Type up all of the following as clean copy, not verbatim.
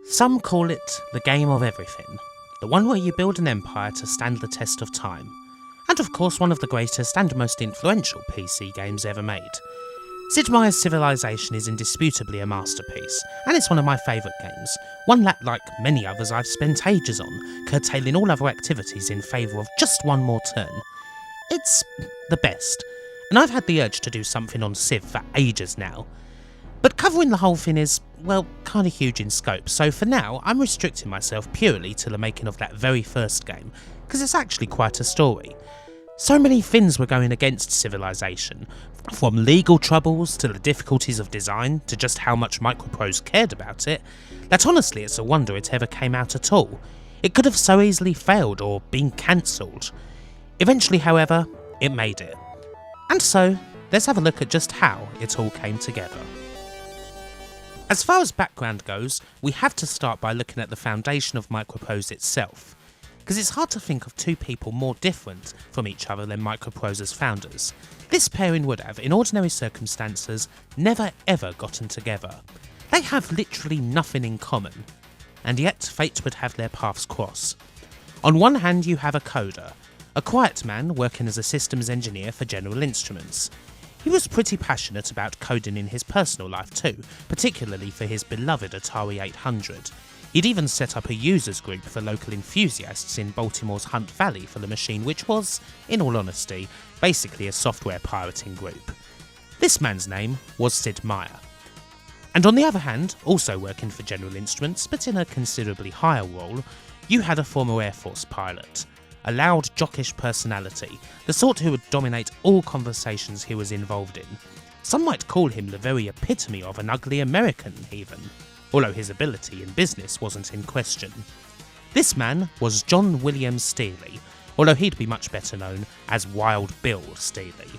Some call it the game of everything, the one where you build an empire to stand the test of time, and of course one of the greatest and most influential PC games ever made. Sid Meier's Civilization is indisputably a masterpiece, and it's one of my favourite games, one that, like many others, I've spent ages on, curtailing all other activities in favour of just one more turn. It's the best, and I've had the urge to do something on Civ for ages now. But covering the whole thing is, well, kinda huge in scope, so for now I'm restricting myself purely to the making of that very first game, because it's actually quite a story. So many things were going against Civilization, from legal troubles to the difficulties of design to just how much MicroProse cared about it, that honestly it's a wonder it ever came out at all. It could have so easily failed or been cancelled. Eventually, however, it made it. And so, let's have a look at just how it all came together. As far as background goes, we have to start by looking at the foundation of MicroProse itself, because it's hard to think of two people more different from each other than MicroProse's founders. This pairing would have, in ordinary circumstances, never ever gotten together. They have literally nothing in common, and yet fate would have their paths cross. On one hand you have a coder, a quiet man working as a systems engineer for General Instruments. He was pretty passionate about coding in his personal life too, particularly for his beloved Atari 800. He'd even set up a users group for local enthusiasts in Baltimore's Hunt Valley for the machine, which was, in all honesty, basically a software pirating group. This man's name was Sid Meier. And on the other hand, also working for General Instruments, but in a considerably higher role, you had a former Air Force pilot. A loud, jockish personality, the sort who would dominate all conversations he was involved in. Some might call him the very epitome of an ugly American, even, although his ability in business wasn't in question. This man was John William Steely, although he'd be much better known as Wild Bill Steely.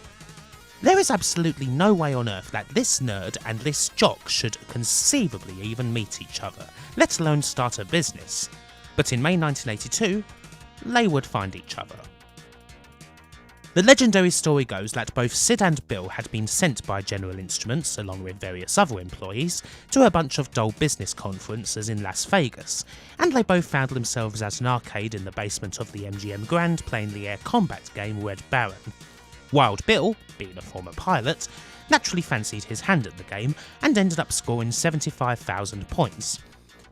There is absolutely no way on earth that this nerd and this jock should conceivably even meet each other, let alone start a business. But in May 1982, they would find each other. The legendary story goes that both Sid and Bill had been sent by General Instruments, along with various other employees, to a bunch of dull business conferences in Las Vegas, and they both found themselves at an arcade in the basement of the MGM Grand playing the air combat game Red Baron. Wild Bill, being a former pilot, naturally fancied his hand at the game and ended up scoring 75,000 points.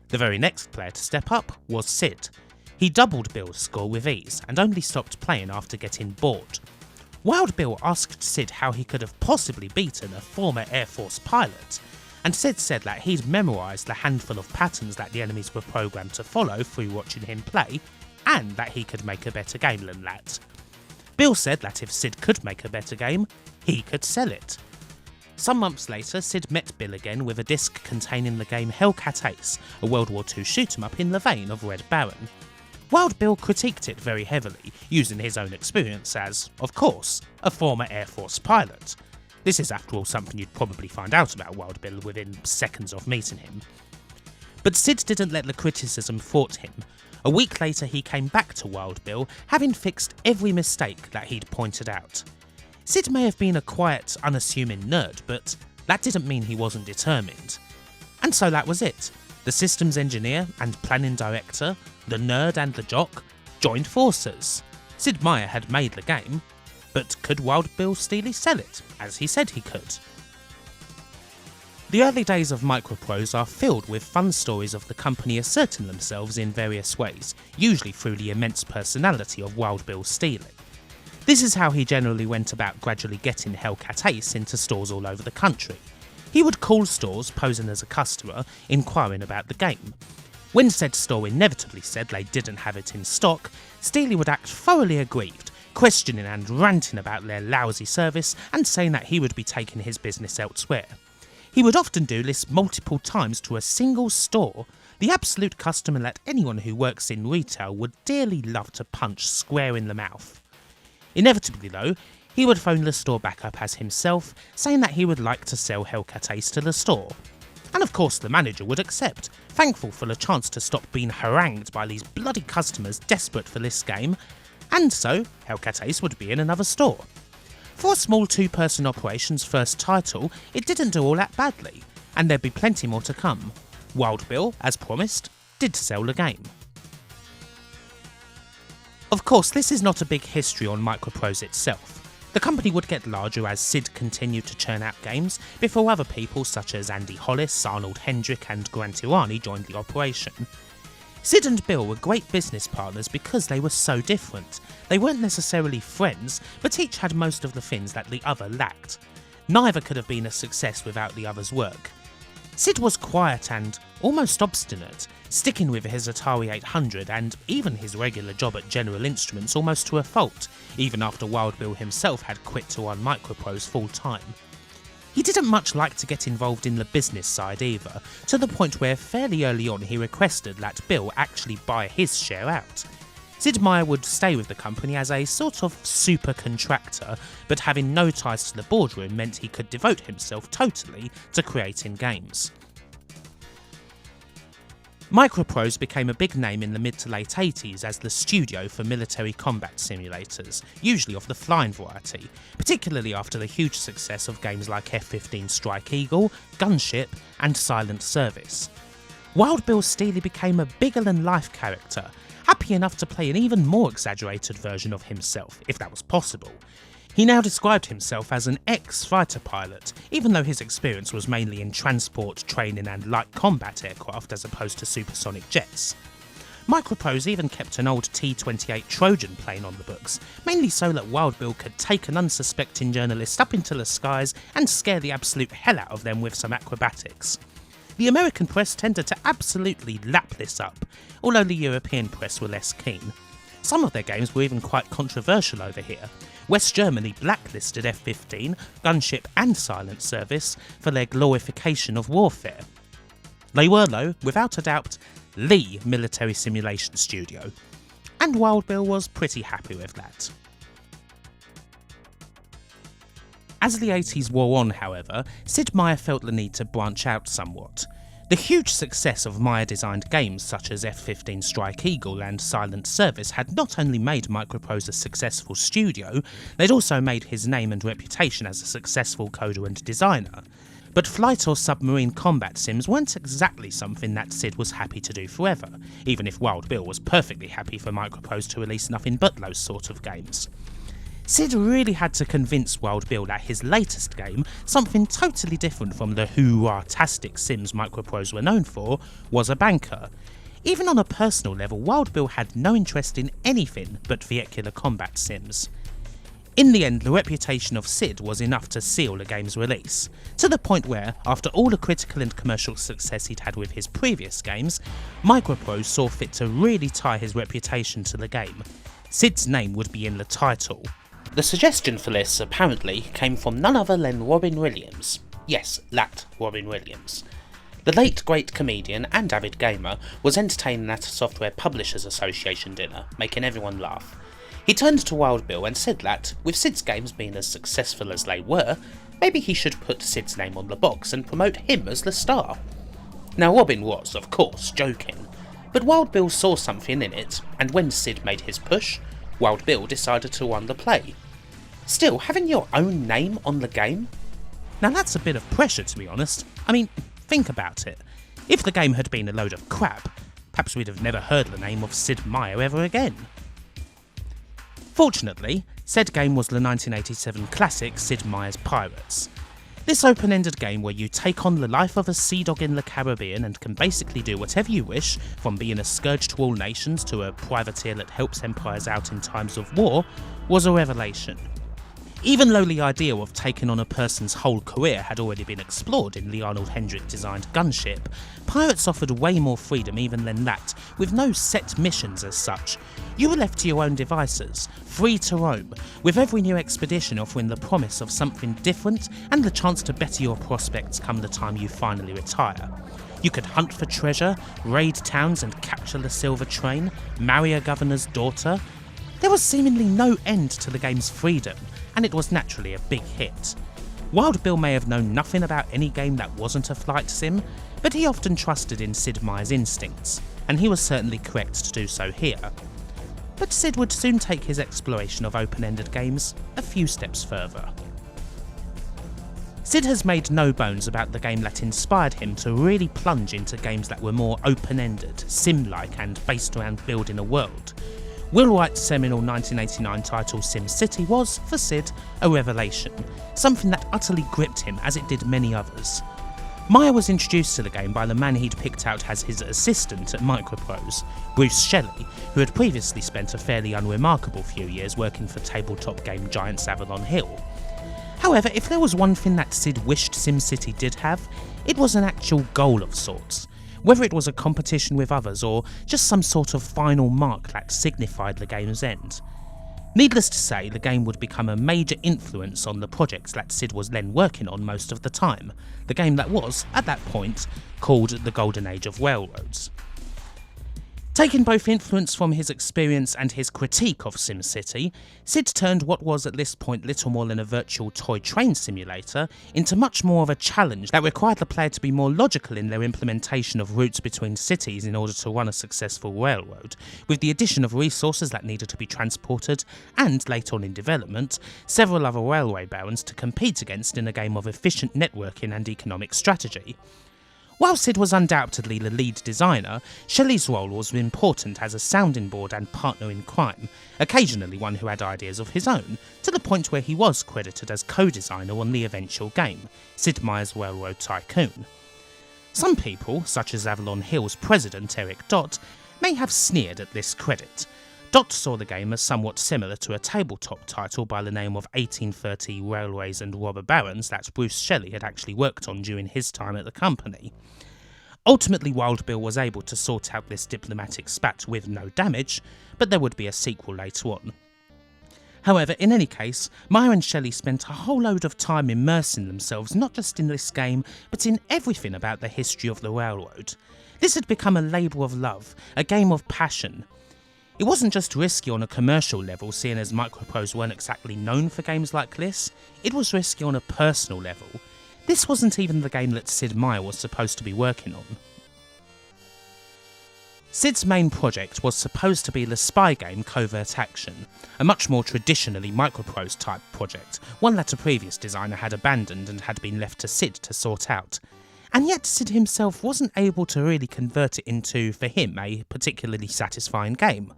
The very next player to step up was Sid. He doubled Bill's score with ease and only stopped playing after getting bored. Wild Bill asked Sid how he could have possibly beaten a former Air Force pilot, and Sid said that he'd memorised the handful of patterns that the enemies were programmed to follow through watching him play, and that he could make a better game than that. Bill said that if Sid could make a better game, he could sell it. Some months later, Sid met Bill again with a disc containing the game Hellcat Ace, a World War II shoot-'em-up in the vein of Red Baron. Wild Bill critiqued it very heavily, using his own experience as, of course, a former Air Force pilot. This is after all something you'd probably find out about Wild Bill within seconds of meeting him. But Sid didn't let the criticism thwart him. A week later he came back to Wild Bill, having fixed every mistake that he'd pointed out. Sid may have been a quiet, unassuming nerd, but that didn't mean he wasn't determined. And so that was it. The systems engineer and planning director, the nerd and the jock, joined forces. Sid Meier had made the game, but could Wild Bill Steely sell it, as he said he could? The early days of MicroProse are filled with fun stories of the company asserting themselves in various ways, usually through the immense personality of Wild Bill Steely. This is how he generally went about gradually getting Hellcat Ace into stores all over the country. He would call stores posing as a customer, inquiring about the game. When said store inevitably said they didn't have it in stock, Steely would act thoroughly aggrieved, questioning and ranting about their lousy service and saying that he would be taking his business elsewhere. He would often do this multiple times to a single store, the absolute customer that anyone who works in retail would dearly love to punch square in the mouth. Inevitably though, he would phone the store back up as himself, saying that he would like to sell Hellcat Ace to the store. and of course the manager would accept, thankful for the chance to stop being harangued by these bloody customers desperate for this game, and so Hellcat Ace would be in another store. For a small two-person operation's first title, it didn't do all that badly, and there'd be plenty more to come. Wild Bill, as promised, did sell the game. Of course, this is not a big history on MicroProse itself. The company would get larger as Sid continued to churn out games before other people such as Andy Hollis, Arnold Hendrick and Grant Irani joined the operation. Sid and Bill were great business partners because they were so different. They weren't necessarily friends, but each had most of the things that the other lacked. Neither could have been a success without the other's work. Sid was quiet and almost obstinate, sticking with his Atari 800 and even his regular job at General Instruments almost to a fault, even after Wild Bill himself had quit to run MicroProse full time. He didn't much like to get involved in the business side either, to the point where fairly early on he requested that Bill actually buy his share out. Sid Meier would stay with the company as a sort of super contractor, but having no ties to the boardroom meant he could devote himself totally to creating games. MicroProse became a big name in the mid to late 80s as the studio for military combat simulators, usually of the flying variety, particularly after the huge success of games like F-15 Strike Eagle, Gunship and Silent Service. Wild Bill Steely became a bigger-than-life character, happy enough to play an even more exaggerated version of himself, if that was possible. He now described himself as an ex-fighter pilot, even though his experience was mainly in transport, training and light combat aircraft as opposed to supersonic jets. MicroProse even kept an old T-28 Trojan plane on the books, mainly so that Wild Bill could take an unsuspecting journalist up into the skies and scare the absolute hell out of them with some acrobatics. The American press tended to absolutely lap this up, although the European press were less keen. Some of their games were even quite controversial over here. West Germany blacklisted F-15, Gunship and Silent Service for their glorification of warfare. They were, though, without a doubt, the military simulation studio, and Wild Bill was pretty happy with that. As the 80s wore on, however, Sid Meier felt the need to branch out somewhat. The huge success of Meier-designed games such as F-15 Strike Eagle and Silent Service had not only made MicroProse a successful studio, they'd also made his name and reputation as a successful coder and designer. But flight or submarine combat sims weren't exactly something that Sid was happy to do forever, even if Wild Bill was perfectly happy for MicroProse to release nothing but those sort of games. Sid really had to convince Wild Bill that his latest game, something totally different from the hoorah-tastic sims MicroProse were known for, was a banker. Even on a personal level, Wild Bill had no interest in anything but vehicular combat sims. In the end, the reputation of Sid was enough to seal the game's release, to the point where, after all the critical and commercial success he'd had with his previous games, MicroProse saw fit to really tie his reputation to the game. Sid's name would be in the title. The suggestion for this, apparently, came from none other than Robin Williams. Yes, that Robin Williams. The late great comedian and avid gamer was entertaining at a Software Publishers Association dinner, making everyone laugh. He turned to Wild Bill and said that, with Sid's games being as successful as they were, maybe he should put Sid's name on the box and promote him as the star. Now Robin was, of course, joking, but Wild Bill saw something in it, and when Sid made his push, Wild Bill decided to run the play. Still, having your own name on the game? Now that's a bit of pressure, to be honest. I mean, think about it. If the game had been a load of crap, perhaps we'd have never heard the name of Sid Meier ever again. Fortunately, said game was the 1987 classic Sid Meier's Pirates. This open-ended game where you take on the life of a sea dog in the Caribbean and can basically do whatever you wish, from being a scourge to all nations to a privateer that helps empires out in times of war, was a revelation. Even though the idea of taking on a person's whole career had already been explored in the Arnold Hendrick designed Gunship, Pirates offered way more freedom even than that, with no set missions as such. You were left to your own devices, free to roam, with every new expedition offering the promise of something different and the chance to better your prospects come the time you finally retire. You could hunt for treasure, raid towns and capture the silver train, marry a governor's daughter. There was seemingly no end to the game's freedom, and it was naturally a big hit. Wild Bill may have known nothing about any game that wasn't a flight sim, but he often trusted in Sid Meier's instincts, and he was certainly correct to do so here. But Sid would soon take his exploration of open-ended games a few steps further. Sid has made no bones about the game that inspired him to really plunge into games that were more open-ended, sim-like and based around building a world. Will Wright's seminal 1989 title SimCity was, for Sid, a revelation, something that utterly gripped him as it did many others. Meier was introduced to the game by the man he'd picked out as his assistant at MicroProse, Bruce Shelley, who had previously spent a fairly unremarkable few years working for tabletop game giants Avalon Hill. However, if there was one thing that Sid wished SimCity did have, it was an actual goal of sorts. Whether it was a competition with others or just some sort of final mark that signified the game's end. Needless to say, the game would become a major influence on the projects that Sid was then working on most of the time, the game that was, at that point, called the Golden Age of Railroads. Taking both influence from his experience and his critique of SimCity, Sid turned what was at this point little more than a virtual toy train simulator into much more of a challenge that required the player to be more logical in their implementation of routes between cities in order to run a successful railroad, with the addition of resources that needed to be transported and, late on in development, several other railway barons to compete against in a game of efficient networking and economic strategy. While Sid was undoubtedly the lead designer, Shelley's role was important as a sounding board and partner in crime, occasionally one who had ideas of his own, to the point where he was credited as co-designer on the eventual game, Sid Meier's Railroad Tycoon. Some people, such as Avalon Hill's president Eric Dott, may have sneered at this credit. Dott saw the game as somewhat similar to a tabletop title by the name of 1830 Railways and Robber Barons that Bruce Shelley had actually worked on during his time at the company. Ultimately, Wild Bill was able to sort out this diplomatic spat with no damage, but there would be a sequel later on. However, in any case, Meier and Shelley spent a whole load of time immersing themselves not just in this game, but in everything about the history of the railroad. This had become a labour of love, a game of passion. It wasn't just risky on a commercial level, seeing as MicroProse weren't exactly known for games like this, it was risky on a personal level. This wasn't even the game that Sid Meier was supposed to be working on. Sid's main project was supposed to be the spy game Covert Action, a much more traditionally MicroProse type project, one that a previous designer had abandoned and had been left to Sid to sort out. And yet Sid himself wasn't able to really convert it into, for him, a particularly satisfying game.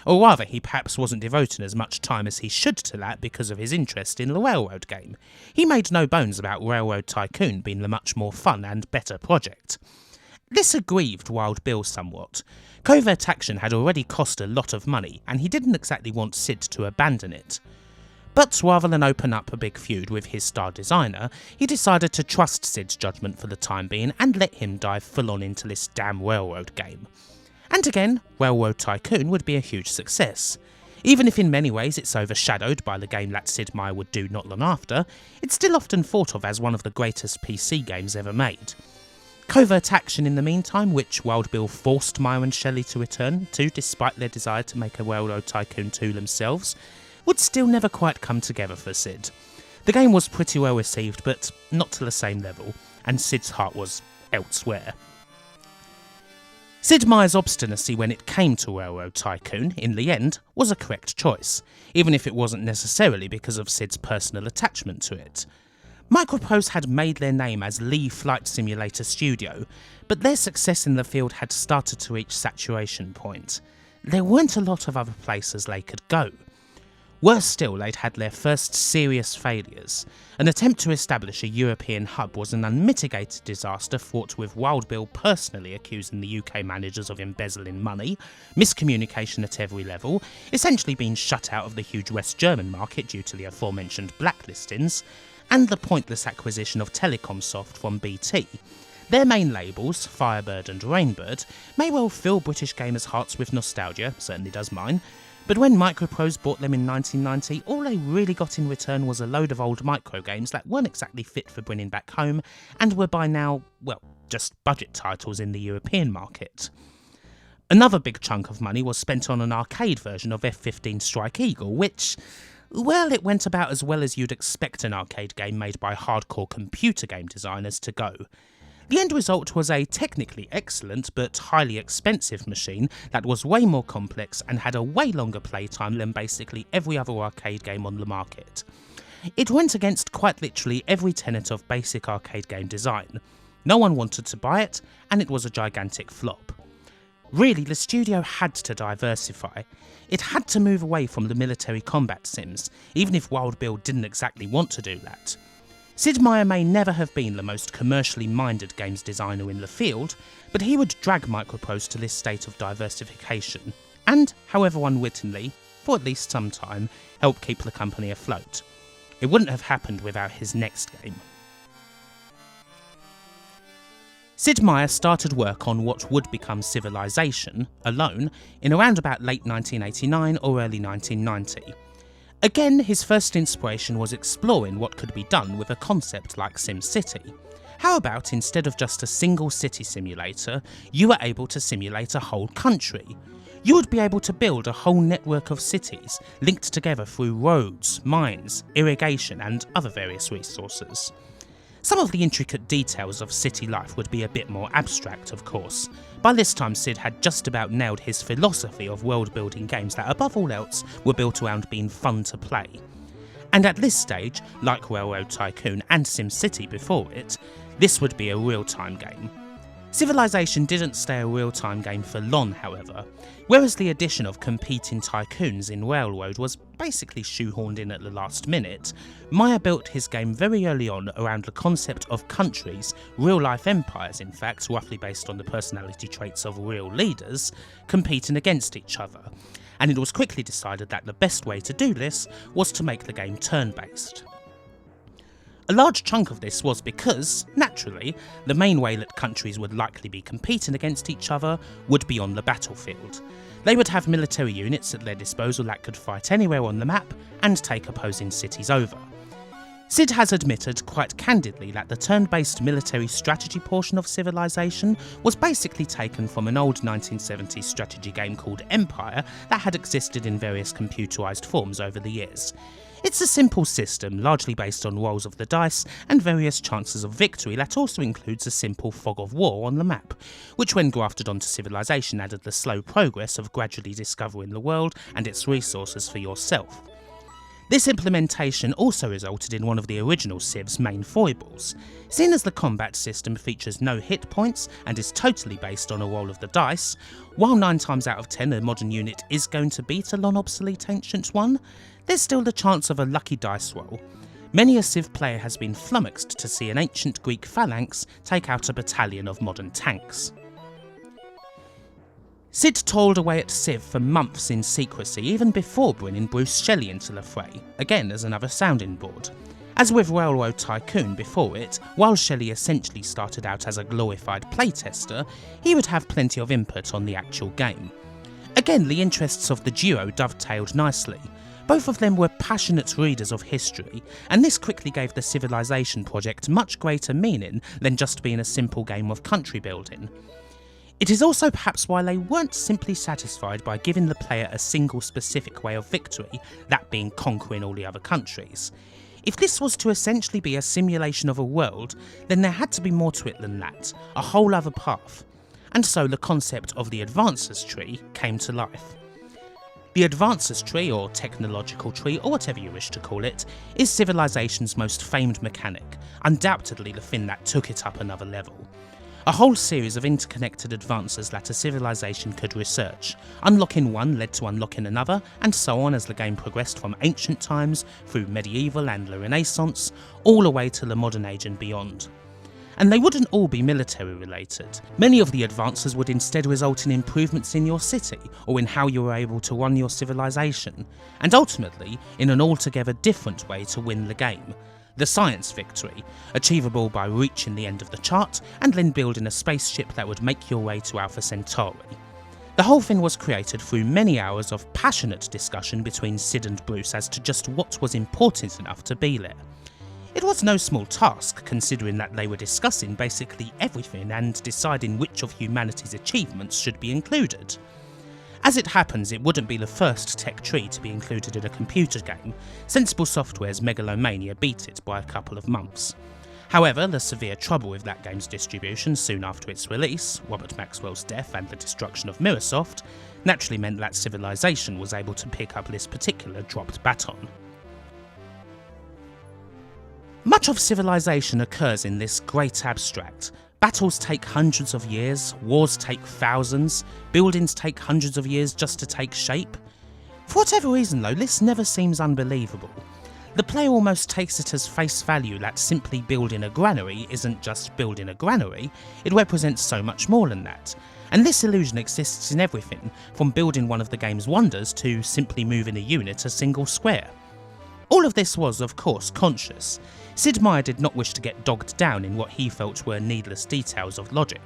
Or rather, he perhaps wasn't devoting as much time as he should to that because of his interest in the railroad game. He made no bones about Railroad Tycoon being the much more fun and better project. This aggrieved Wild Bill somewhat. Covert Action had already cost a lot of money, and he didn't exactly want Sid to abandon it. But rather than open up a big feud with his star designer, he decided to trust Sid's judgment for the time being and let him dive full on into this damn railroad game. And again, Railroad Tycoon would be a huge success. Even if in many ways it's overshadowed by the game that Sid Meier would do not long after, it's still often thought of as one of the greatest PC games ever made. Covert Action in the meantime, which Wild Bill forced Meier and Shelley to return to despite their desire to make a Railroad Tycoon 2 themselves, would still never quite come together for Sid. The game was pretty well received, but not to the same level, and Sid's heart was elsewhere. Sid Meier's obstinacy when it came to Railroad Tycoon, in the end, was a correct choice, even if it wasn't necessarily because of Sid's personal attachment to it. MicroProse had made their name as the flight simulator studio, but their success in the field had started to reach saturation point. There weren't a lot of other places they could go. Worse still, they'd had their first serious failures. An attempt to establish a European hub was an unmitigated disaster fraught with Wild Bill personally accusing the UK managers of embezzling money, miscommunication at every level, essentially being shut out of the huge West German market due to the aforementioned blacklistings, and the pointless acquisition of Telecomsoft from BT. Their main labels, Firebird and Rainbird, may well fill British gamers' hearts with nostalgia, certainly does mine, but when MicroProse bought them in 1990, all they really got in return was a load of old micro games that weren't exactly fit for bringing back home, and were by now, well, just budget titles in the European market. Another big chunk of money was spent on an arcade version of F-15 Strike Eagle, which, Well, it went about as well as you'd expect an arcade game made by hardcore computer game designers to go. The end result was a technically excellent but highly expensive machine that was way more complex and had a way longer playtime than basically every other arcade game on the market. It went against quite literally every tenet of basic arcade game design. No one wanted to buy it, and it was a gigantic flop. Really, the studio had to diversify. It had to move away from the military combat sims, even if Wild Bill didn't exactly want to do that. Sid Meier may never have been the most commercially minded games designer in the field, but he would drag MicroProse to this state of diversification, and, however unwittingly, for at least some time, help keep the company afloat. It wouldn't have happened without his next game. Sid Meier started work on what would become Civilization, alone, in around about late 1989 or early 1990. Again, his first inspiration was exploring what could be done with a concept like SimCity. How about instead of just a single city simulator, you were able to simulate a whole country? You would be able to build a whole network of cities linked together through roads, mines, irrigation and other various resources. Some of the intricate details of city life would be a bit more abstract, of course. By this time, Sid had just about nailed his philosophy of world-building games that, above all else, were built around being fun to play. And at this stage, like Railroad Tycoon and SimCity before it, this would be a real-time game. Civilization didn't stay a real-time game for long, however. Whereas the addition of competing tycoons in Railroad was basically shoehorned in at the last minute, Meier built his game very early on around the concept of countries, real-life empires in fact, roughly based on the personality traits of real leaders, competing against each other. And it was quickly decided that the best way to do this was to make the game turn-based. A large chunk of this was because, naturally, the main way that countries would likely be competing against each other would be on the battlefield. They would have military units at their disposal that could fight anywhere on the map and take opposing cities over. Sid has admitted quite candidly that the turn-based military strategy portion of Civilization was basically taken from an old 1970s strategy game called Empire that had existed in various computerized forms over the years. It's a simple system, largely based on rolls of the dice and various chances of victory that also includes a simple fog of war on the map, which when grafted onto Civilization added the slow progress of gradually discovering the world and its resources for yourself. This implementation also resulted in one of the original Civ's main foibles. Seeing as the combat system features no hit points and is totally based on a roll of the dice, while 9 times out of 10 a modern unit is going to beat a long-obsolete ancient one, there's still the chance of a lucky dice roll. Many a Civ player has been flummoxed to see an ancient Greek phalanx take out a battalion of modern tanks. Sid toiled away at Civ for months in secrecy, even before bringing Bruce Shelley into the fray, again as another sounding board. As with Railroad Tycoon before it, while Shelley essentially started out as a glorified playtester, he would have plenty of input on the actual game. Again, the interests of the duo dovetailed nicely. Both of them were passionate readers of history, and this quickly gave the Civilization project much greater meaning than just being a simple game of country building. It is also perhaps why they weren't simply satisfied by giving the player a single specific way of victory, that being conquering all the other countries. If this was to essentially be a simulation of a world, then there had to be more to it than that, a whole other path. And so the concept of the Advances tree came to life. The Advances tree, or technological tree, or whatever you wish to call it, is Civilization's most famed mechanic, undoubtedly the thing that took it up another level. A whole series of interconnected advances that a civilization could research. Unlocking one led to unlocking another, and so on as the game progressed from ancient times, through medieval and the Renaissance, all the way to the modern age and beyond. And they wouldn't all be military related. Many of the advances would instead result in improvements in your city, or in how you were able to run your civilization, and ultimately in an altogether different way to win the game. The science victory, achievable by reaching the end of the chart and then building a spaceship that would make your way to Alpha Centauri. The whole thing was created through many hours of passionate discussion between Sid and Bruce as to just what was important enough to be there. It was no small task, considering that they were discussing basically everything and deciding which of humanity's achievements should be included. As it happens, it wouldn't be the first tech tree to be included in a computer game. Sensible Software's Megalomania beat it by a couple of months. However, the severe trouble with that game's distribution soon after its release, Robert Maxwell's death and the destruction of Mirrorsoft, naturally meant that Civilization was able to pick up this particular dropped baton. Much of Civilization occurs in this great abstract. Battles take hundreds of years, wars take thousands, buildings take hundreds of years just to take shape. For whatever reason though, this never seems unbelievable. The player almost takes it as face value that simply building a granary isn't just building a granary, it represents so much more than that. And this illusion exists in everything, from building one of the game's wonders to simply moving a unit a single square. All of this was, of course, conscious. Sid Meier did not wish to get dogged down in what he felt were needless details of logic.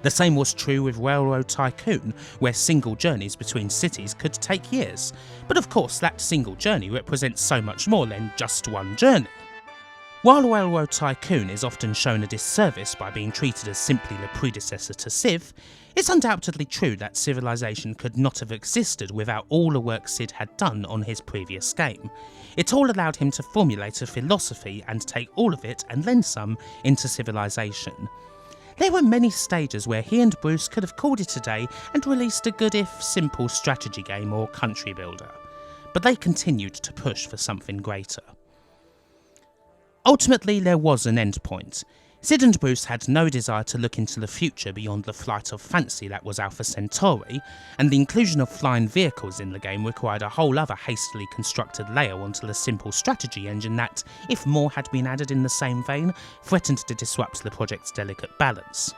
The same was true with Railroad Tycoon, where single journeys between cities could take years, but of course that single journey represents so much more than just one journey. While Railroad Tycoon is often shown a disservice by being treated as simply the predecessor to Civ, it's undoubtedly true that Civilization could not have existed without all the work Sid had done on his previous game. It all allowed him to formulate a philosophy and take all of it, and then some, into Civilization. There were many stages where he and Bruce could have called it a day and released a good if simple strategy game or country builder, but they continued to push for something greater. Ultimately, there was an end point. Sid and Bruce had no desire to look into the future beyond the flight of fancy that was Alpha Centauri, and the inclusion of flying vehicles in the game required a whole other hastily constructed layer onto the simple strategy engine that, if more had been added in the same vein, threatened to disrupt the project's delicate balance.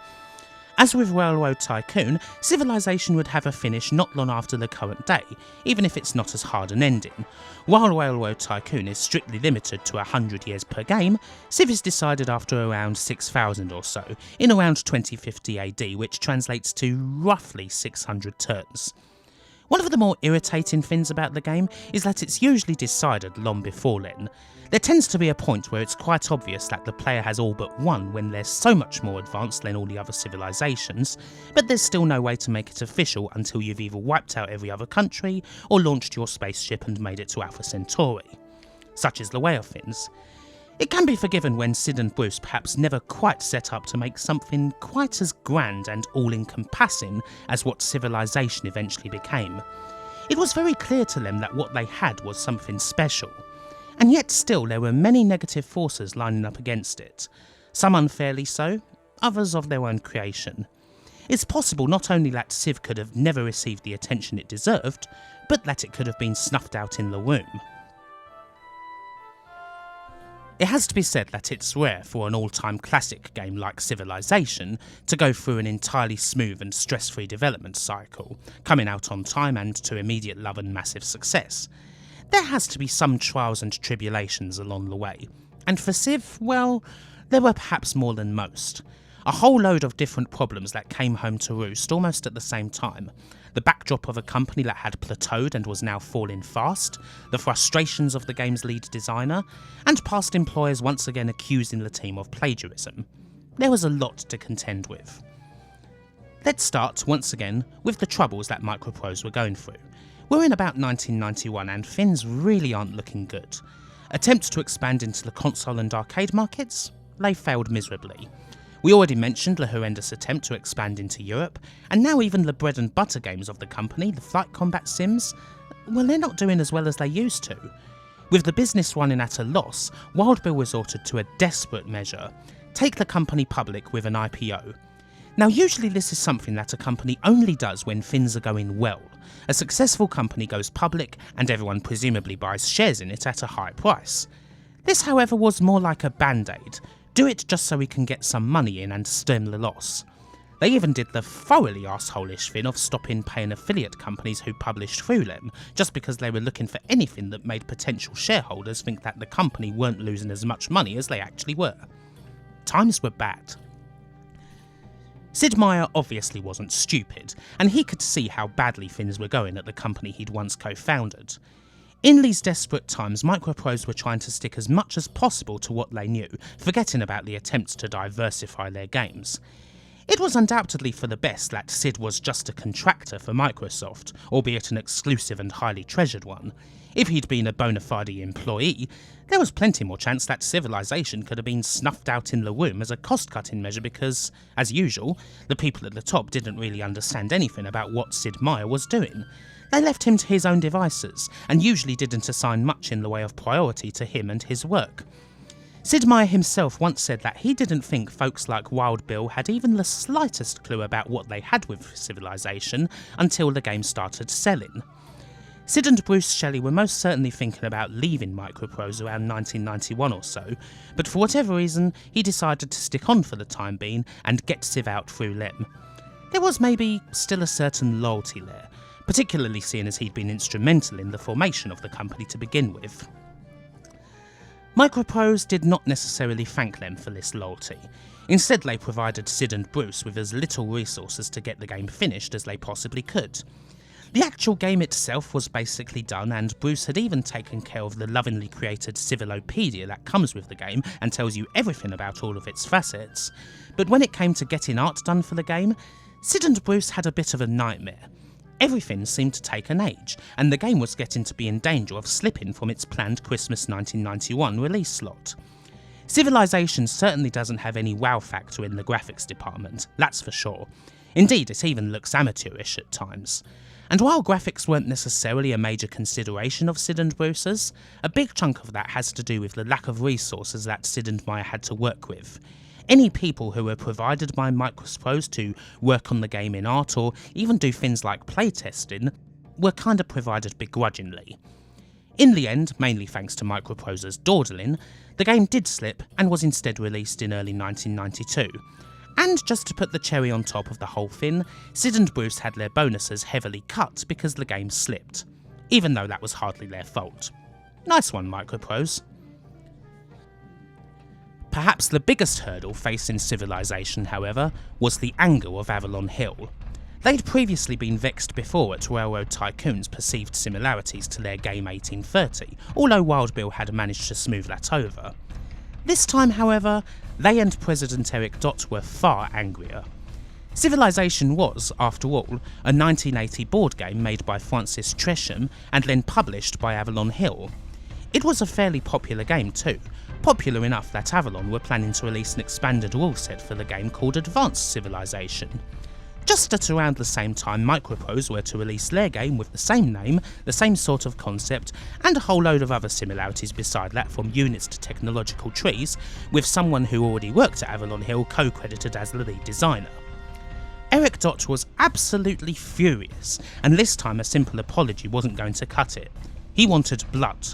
As with Railroad Tycoon, Civilization would have a finish not long after the current day, even if it's not as hard an ending. While Railroad Tycoon is strictly limited to 100 years per game, Civ is decided after around 6,000 or so, in around 2050 AD, which translates to roughly 600 turns. One of the more irritating things about the game is that it's usually decided long before then. There tends to be a point where it's quite obvious that the player has all but won when they're so much more advanced than all the other civilizations, but there's still no way to make it official until you've either wiped out every other country or launched your spaceship and made it to Alpha Centauri. Such is the way of things. It can be forgiven when Sid and Bruce perhaps never quite set up to make something quite as grand and all-encompassing as what Civilization eventually became. It was very clear to them that what they had was something special. And yet still there were many negative forces lining up against it, some unfairly so, others of their own creation. It's possible not only that Civ could have never received the attention it deserved, but that it could have been snuffed out in the womb. It has to be said that it's rare for an all-time classic game like Civilization to go through an entirely smooth and stress-free development cycle, coming out on time and to immediate love and massive success. There has to be some trials and tribulations along the way, and for Civ, well, there were perhaps more than most. A whole load of different problems that came home to roost almost at the same time. The backdrop of a company that had plateaued and was now falling fast, the frustrations of the game's lead designer, and past employers once again accusing the team of plagiarism. There was a lot to contend with. Let's start, once again, with the troubles that MicroProse were going through. We're in about 1991 and things really aren't looking good. Attempts to expand into the console and arcade markets? They failed miserably. We already mentioned the horrendous attempt to expand into Europe, and now even the bread and butter games of the company, the flight combat sims, well, they're not doing as well as they used to. With the business running at a loss, Wild Bill resorted to a desperate measure: take the company public with an IPO. Now usually this is something that a company only does when things are going well. A successful company goes public and everyone presumably buys shares in it at a high price. This however was more like a band-aid. Do it just so we can get some money in and stem the loss. They even did the thoroughly arsehole-ish thing of stopping paying affiliate companies who published through them, just because they were looking for anything that made potential shareholders think that the company weren't losing as much money as they actually were. Times were bad. Sid Meier obviously wasn't stupid, and he could see how badly things were going at the company he'd once co-founded. In these desperate times, MicroProse were trying to stick as much as possible to what they knew, forgetting about the attempts to diversify their games. It was undoubtedly for the best that Sid was just a contractor for Microsoft, albeit an exclusive and highly treasured one. If he'd been a bona fide employee, there was plenty more chance that Civilization could have been snuffed out in the womb as a cost-cutting measure because, as usual, the people at the top didn't really understand anything about what Sid Meier was doing. They left him to his own devices, and usually didn't assign much in the way of priority to him and his work. Sid Meier himself once said that he didn't think folks like Wild Bill had even the slightest clue about what they had with Civilization until the game started selling. Sid and Bruce Shelley were most certainly thinking about leaving MicroProse around 1991 or so, but for whatever reason, he decided to stick on for the time being and get Civ out through them. There was maybe still a certain loyalty there, particularly seeing as he'd been instrumental in the formation of the company to begin with. MicroProse did not necessarily thank them for this loyalty. Instead, they provided Sid and Bruce with as little resources to get the game finished as they possibly could. The actual game itself was basically done, and Bruce had even taken care of the lovingly created Civilopedia that comes with the game and tells you everything about all of its facets. But when it came to getting art done for the game, Sid and Bruce had a bit of a nightmare. Everything seemed to take an age, and the game was getting to be in danger of slipping from its planned Christmas 1991 release slot. Civilization certainly doesn't have any wow factor in the graphics department, that's for sure. Indeed, it even looks amateurish at times. And while graphics weren't necessarily a major consideration of Sid and Bruce's, a big chunk of that has to do with the lack of resources that Sid and Meier had to work with. Any people who were provided by MicroProse to work on the game in art or even do things like playtesting were kinda provided begrudgingly. In the end, mainly thanks to MicroProse's dawdling, the game did slip and was instead released in early 1992. And just to put the cherry on top of the whole thing, Sid and Bruce had their bonuses heavily cut because the game slipped, even though that was hardly their fault. Nice one, MicroProse. Perhaps the biggest hurdle facing Civilization, however, was the anger of Avalon Hill. They'd previously been vexed before at Railroad Tycoon's perceived similarities to their game 1830, although Wild Bill had managed to smooth that over. This time, however, they and President Eric Dott were far angrier. Civilization was, after all, a 1980 board game made by Francis Tresham and then published by Avalon Hill. It was a fairly popular game too, popular enough that Avalon were planning to release an expanded rule set for the game called Advanced Civilization. Just at around the same time, MicroProse were to release their game with the same name, the same sort of concept, and a whole load of other similarities beside that from units to technological trees, with someone who already worked at Avalon Hill co-credited as the lead designer. Eric Dott was absolutely furious, and this time a simple apology wasn't going to cut it. He wanted blood.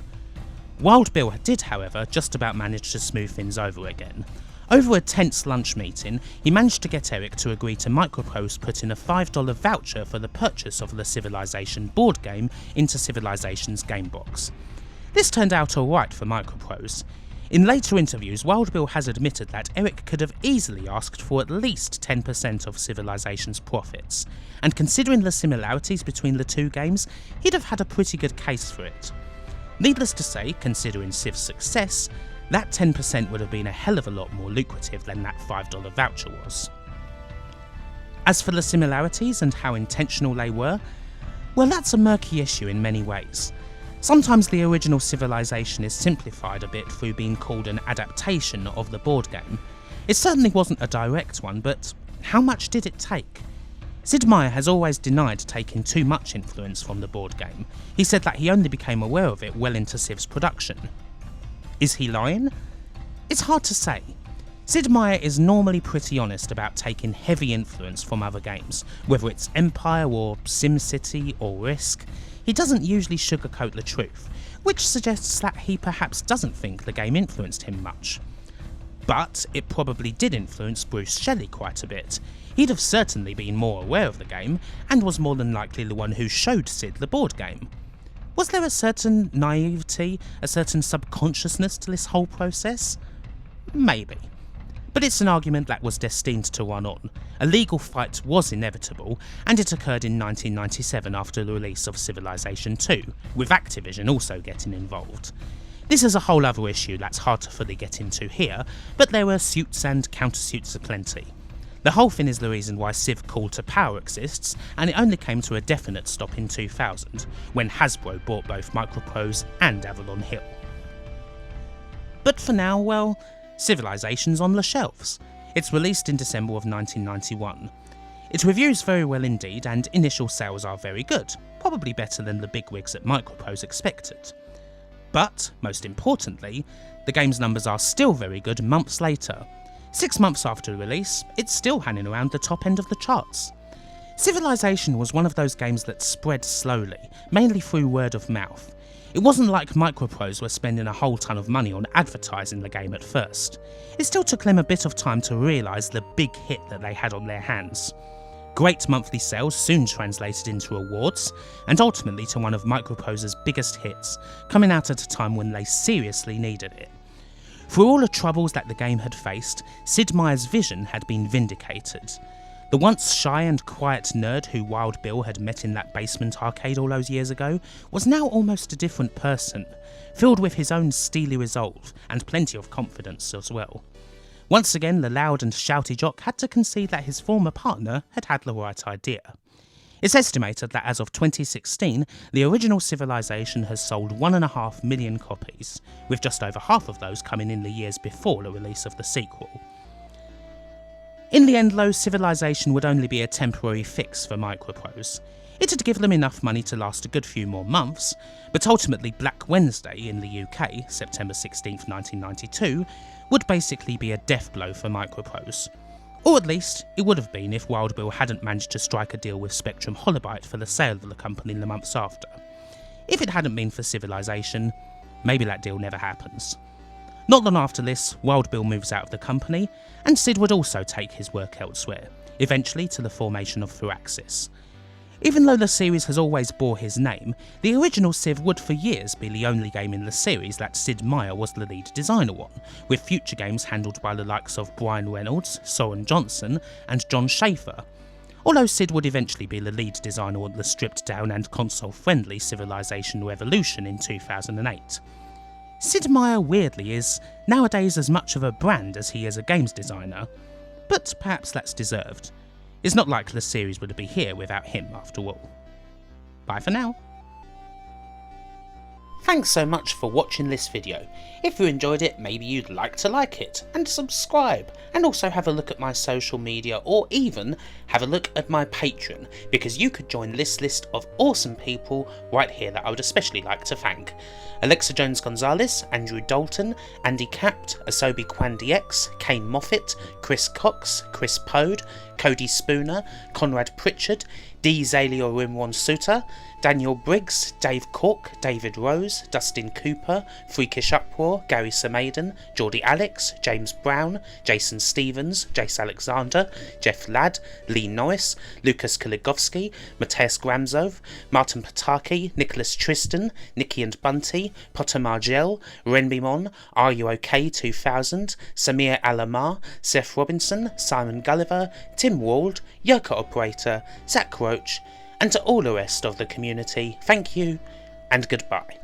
Wild Bill did, however, just about manage to smooth things over again. Over a tense lunch meeting, he managed to get Eric to agree to MicroProse put in a $5 voucher for the purchase of the Civilization board game into Civilization's game box. This turned out alright for MicroProse. In later interviews, Wild Bill has admitted that Eric could have easily asked for at least 10% of Civilization's profits, and considering the similarities between the two games, he'd have had a pretty good case for it. Needless to say, considering Civ's success, that 10% would have been a hell of a lot more lucrative than that $5 voucher was. As for the similarities and how intentional they were, well, that's a murky issue in many ways. Sometimes the original Civilization is simplified a bit through being called an adaptation of the board game. It certainly wasn't a direct one, but how much did it take? Sid Meier has always denied taking too much influence from the board game. He said that he only became aware of it well into Civ's production. Is he lying? It's hard to say. Sid Meier is normally pretty honest about taking heavy influence from other games, whether it's Empire or SimCity or Risk. He doesn't usually sugarcoat the truth, which suggests that he perhaps doesn't think the game influenced him much. But it probably did influence Bruce Shelley quite a bit. He'd have certainly been more aware of the game, and was more than likely the one who showed Sid the board game. Was there a certain naivety, a certain subconsciousness to this whole process? Maybe. But it's an argument that was destined to run on. A legal fight was inevitable, and it occurred in 1997 after the release of Civilization 2, with Activision also getting involved. This is a whole other issue that's hard to fully get into here, but there were suits and countersuits aplenty. The whole thing is the reason why Civ Call to Power exists, and it only came to a definite stop in 2000, when Hasbro bought both MicroProse and Avalon Hill. But for now, well, Civilization's on the shelves. It's released in December of 1991. It reviews very well indeed, and initial sales are very good, probably better than the bigwigs at MicroProse expected. But, most importantly, the game's numbers are still very good months later. 6 months after release, it's still hanging around the top end of the charts. Civilization was one of those games that spread slowly, mainly through word of mouth. It wasn't like MicroProse were spending a whole ton of money on advertising the game at first. It still took them a bit of time to realise the big hit that they had on their hands. Great monthly sales soon translated into awards, and ultimately to one of MicroProse's biggest hits, coming out at a time when they seriously needed it. Through all the troubles that the game had faced, Sid Meier's vision had been vindicated. The once shy and quiet nerd who Wild Bill had met in that basement arcade all those years ago was now almost a different person, filled with his own steely resolve and plenty of confidence as well. Once again, the loud and shouty jock had to concede that his former partner had had the right idea. It's estimated that as of 2016, the original Civilization has sold 1.5 million copies, with just over half of those coming in the years before the release of the sequel. In the end though, Civilization would only be a temporary fix for MicroProse. It'd give them enough money to last a good few more months, but ultimately Black Wednesday in the UK, September 16th, 1992, would basically be a death blow for MicroProse. Or at least, it would have been if Wild Bill hadn't managed to strike a deal with Spectrum Holobyte for the sale of the company in the months after. If it hadn't been for Civilization, maybe that deal never happens. Not long after this, Wild Bill moves out of the company, and Sid would also take his work elsewhere, eventually to the formation of Firaxis. Even though the series has always bore his name, the original Civ would for years be the only game in the series that Sid Meier was the lead designer on, with future games handled by the likes of Brian Reynolds, Soren Johnson and John Schaefer. Although Sid would eventually be the lead designer on the stripped down and console-friendly Civilization Revolution in 2008. Sid Meier weirdly is nowadays as much of a brand as he is a games designer, but perhaps that's deserved. It's not like the series would be here without him after all. Bye for now. Thanks so much for watching this video. If you enjoyed it, maybe you'd like it, and subscribe, and also have a look at my social media, or even have a look at my Patreon, because you could join this list of awesome people right here that I would especially like to thank. Alexa Jones Gonzalez, Andrew Dalton, Andy Capt, Asobi Kwan DX, Kane Moffat, Chris Cox, Chris Pode, Cody Spooner, Conrad Pritchard, D. Zalio Rimwan Suter, Daniel Briggs, Dave Cork, David Rose, Dustin Cooper, Freakish Uproar, Gary Samaden, Geordie Alex, James Brown, Jason Stevens, Jace Alexander, Jeff Ladd, Lee Norris, Lucas Kaligovsky, Mateus Gramzov, Martin Pataki, Nicholas Tristan, Nicky and Bunty, Potter Margell, Renbimon, Are You OK 2000, Samir Alamar, Seth Robinson, Simon Gulliver, Tim Wald, Yerka Operator, Zach Roach, and to all the rest of the community, thank you and goodbye.